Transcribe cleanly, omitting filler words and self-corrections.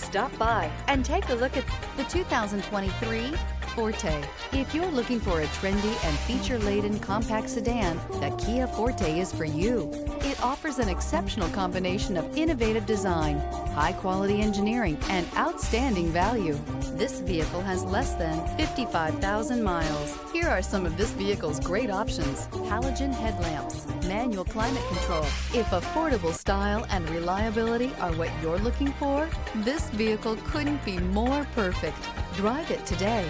Stop by and take a look at the 2023 Forte. If you're looking for a trendy and feature-laden compact sedan, the Kia Forte is for you. It offers an exceptional combination of innovative design, high-quality engineering, and outstanding value. This vehicle has less than 55,000 miles. Here are some of this vehicle's great options: halogen headlamps, manual climate control. If affordable style and reliability are what you're looking for, this vehicle couldn't be more perfect. Drive it today.